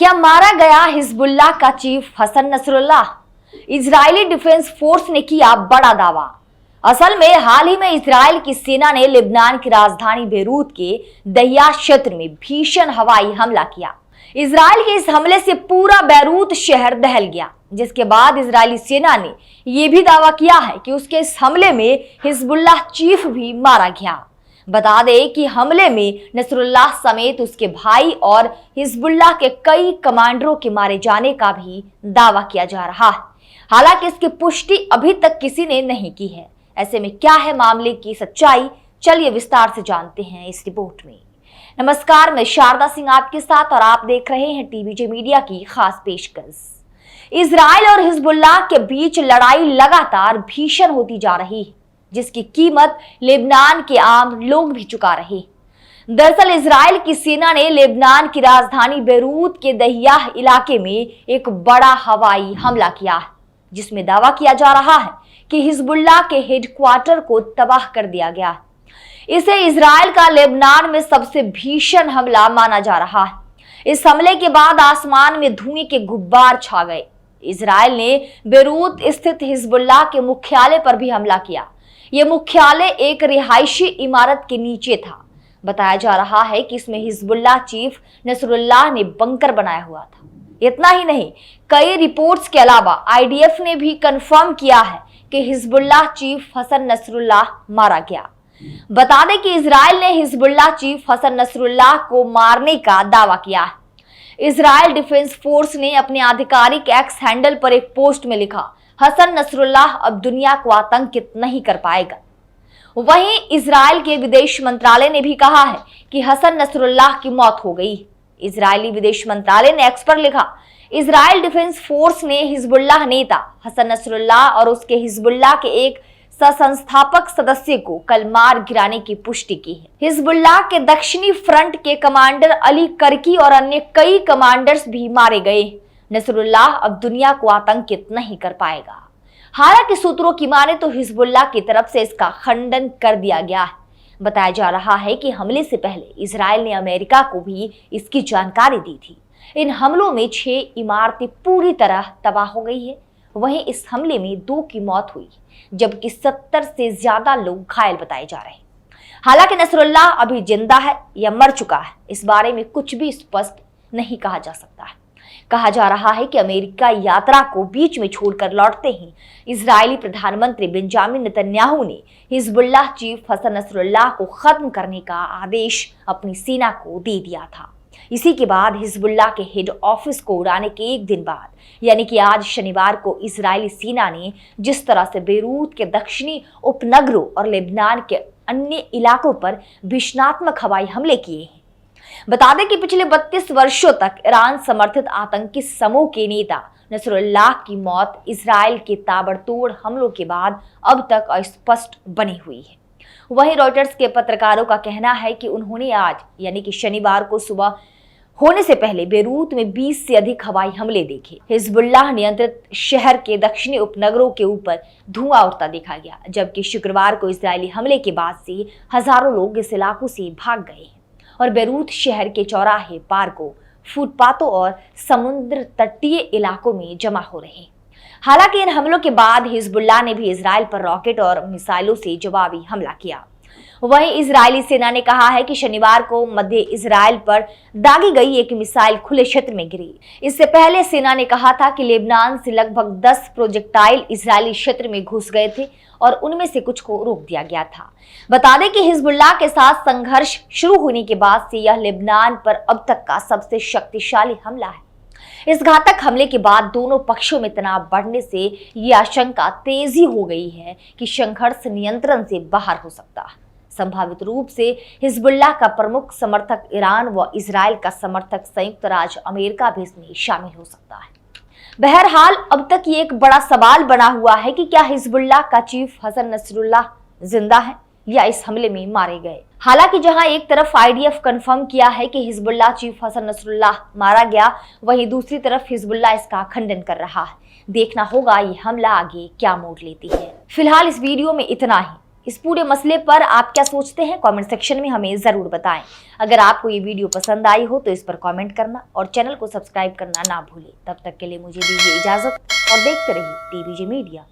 क्या मारा गया हिजबुल्लाह का chief Hassan Nasrallah? Israeli defence force ने किया बड़ा दावा। असल में हाल ही में इजराइल की सेना ने लेबनान की राजधानी बेरूत के दहिया क्षेत्र में भीषण हवाई हमला किया। इजराइल के इस हमले से पूरा बेरूत शहर दहल गया, जिसके बाद इजरायली सेना ने यह भी दावा किया है कि उसके इस हमले में हिजबुल्लाह चीफ भी मारा गया। बता दें कि हमले में नसरुल्लाह समेत उसके भाई और हिजबुल्लाह के कई कमांडरों के मारे जाने का भी दावा किया जा रहा है। हालांकि इसकी पुष्टि अभी तक किसी ने नहीं की है। ऐसे में क्या है मामले की सच्चाई, चलिए विस्तार से जानते हैं इस रिपोर्ट में। नमस्कार, मैं शारदा सिंह आपके साथ और आप देख रहे हैं टीवीजे मीडिया की खास पेशकश। इजराइल और हिजबुल्लाह के बीच लड़ाई लगातार भीषण होती जा रही है, जिसकी कीमत लेबनान के आम लोग भी चुका रहे। दरअसल इजराइल की सेना ने लेबनान की राजधानी बेरूत के दहियाह इलाके में एक बड़ा हवाई हमला किया है, जिसमें दावा किया जा रहा है कि हिजबुल्लाह के हेडक्वार्टर को तबाह कर दिया गया है। इसे इजराइल का लेबनान में सबसे भीषण हमला माना जा रहा है। इस हमले के बाद आसमान में धुएं के गुब्बार छा गए। इजराइल ने बेरूत स्थित हिजबुल्लाह के मुख्यालय पर भी हमला किया। यह मुख्यालय एक रिहायशी इमारत के नीचे था। बताया जा रहा है कि इसमें हिजबुल्लाह चीफ नसरुल्लाह ने बंकर बनाया हुआ था। इतना ही नहीं, कई रिपोर्ट्स के अलावा आईडीएफ ने भी कंफर्म किया है कि हिजबुल्लाह चीफ हसन नसरुल्लाह मारा गया। बता दें कि इजराइल ने हिजबुल्लाह चीफ हसन नसरुल्लाह को मारने का दावा किया है। इजराइल डिफेंस फोर्स ने अपने आधिकारिक एक्स हैंडल पर एक पोस्ट में लिखा, हसन नसरुल्लाह अब दुनिया को आतंकित नहीं कर पाएगा। वहीं इजराइल के विदेश मंत्रालय ने भी कहा है कि हसन नसरुल्लाह की मौत हो गई। इजरायली विदेश मंत्रालय ने एक्स पर लिखा, इजराइल डिफेंस फोर्स ने हिजबुल्लाह नेता हसन नसरुल्लाह और उसके हिजबुल्लाह के एक संस्थापक सदस्य को कल मार गिराने की पुष्टि की है। हिजबुल्लाह के दक्षिणी फ्रंट के कमांडर अली करकी और अन्य कई कमांडर्स भी मारे गए। नसरुल्लाह अब दुनिया को आतंकित नहीं कर पाएगा। हालांकि सूत्रों की माने तो हिजबुल्लाह की तरफ से इसका खंडन कर दिया गया है। बताया जा रहा है कि हमले से पहले इजराइल ने अमेरिका को भी इसकी जानकारी दी थी। इन हमलों में 6 इमारतें पूरी तरह तबाह हो गई है। वहीं इस हमले में 2 की मौत हुई, जबकि 70 से ज्यादा लोग घायल बताए जा रहे हैं। हालांकि नसरुल्लाह अभी जिंदा है या मर चुका है, इस बारे में कुछ भी स्पष्ट नहीं कहा जा सकता है। कहा जा रहा है कि अमेरिका यात्रा को बीच में छोड़कर लौटते ही इजरायली प्रधानमंत्री बेंजामिन नेतन्याहू ने हिजबुल्लाह चीफ हसन नसरुल्लाह को खत्म करने का आदेश अपनी सेना को दे दिया था। इसी के बाद हिजबुल्लाह के हेड ऑफिस को उड़ाने के एक दिन बाद, यानी कि आज शनिवार को, इजरायली सेना ने जिस तरह से बेरूत के दक्षिणी उपनगरों और लेबनान के अन्य इलाकों पर भीषणात्मक हवाई हमले किए हैं। बता दें कि पिछले 32 वर्षों तक ईरान समर्थित आतंकी समूह के नेता नसरुल्लाह की मौत इजराइल के ताबड़तोड़ हमलों के बाद अब तक अस्पष्ट बनी हुई है। वहीं रॉयटर्स के पत्रकारों का कहना है कि उन्होंने आज, यानी कि शनिवार को सुबह होने से पहले बेरूत में 20 से अधिक हवाई हमले देखे। हिजबुल्लाह नियंत्रित शहर के दक्षिणी उपनगरों के ऊपर धुआं उड़ता देखा गया, जबकि शुक्रवार को इजरायली हमले के बाद से हजारों लोग इस इलाकों से भाग गए हैं और बेरूत शहर के चौराहे, पार्कों, फुटपाथों और समुद्र तटीय इलाकों में जमा हो रहे हैं। हालांकि इन हमलों के बाद हिजबुल्लाह ने भी इजराइल पर रॉकेट और मिसाइलों से जवाबी हमला किया। वहीं इजरायली सेना ने कहा है कि शनिवार को मध्य इजराइल पर दागी गई एक मिसाइल खुले क्षेत्र में गिरी। इससे पहले सेना ने कहा था कि लेबनान से लगभग 10 प्रोजेक्टाइल इजरायली क्षेत्र में घुस गए थे और उनमें से कुछ को रोक दिया गया था। बता दें कि हिजबुल्लाह के साथ संघर्ष शुरू होने के बाद से यह लेबनान पर अब तक का सबसे शक्तिशाली हमला है। इस घातक हमले के बाद दोनों पक्षों में तनाव बढ़ने से ये आशंका तेजी हो गई है कि संघर्ष नियंत्रण से बाहर हो सकता है। संभावित रूप से हिजबुल्लाह का प्रमुख समर्थक ईरान व इजराइल का समर्थक संयुक्त राज्य अमेरिका भी इसमें शामिल हो सकता है। बहरहाल अब तक ये एक बड़ा सवाल बना हुआ है कि क्या हिजबुल्लाह का चीफ हसन नसरुल्लाह जिंदा है या इस हमले में मारे गए। हालांकि जहां एक तरफ आईडीएफ कंफर्म किया है कि हिजबुल्लाह चीफ हसन नसरुल्लाह मारा गया, वहीं दूसरी तरफ हिजबुल्लाह इसका खंडन कर रहा है। देखना होगा ये हमला आगे क्या मोड़ लेती है। फिलहाल इस वीडियो में इतना ही। इस पूरे मसले पर आप क्या सोचते हैं, कमेंट सेक्शन में हमें जरूर बताएं। अगर आपको ये वीडियो पसंद आई हो तो इस पर कमेंट करना और चैनल को सब्सक्राइब करना ना भूलें। तब तक के लिए मुझे दीजिए इजाजत और देखते रहिए टीवीजे मीडिया।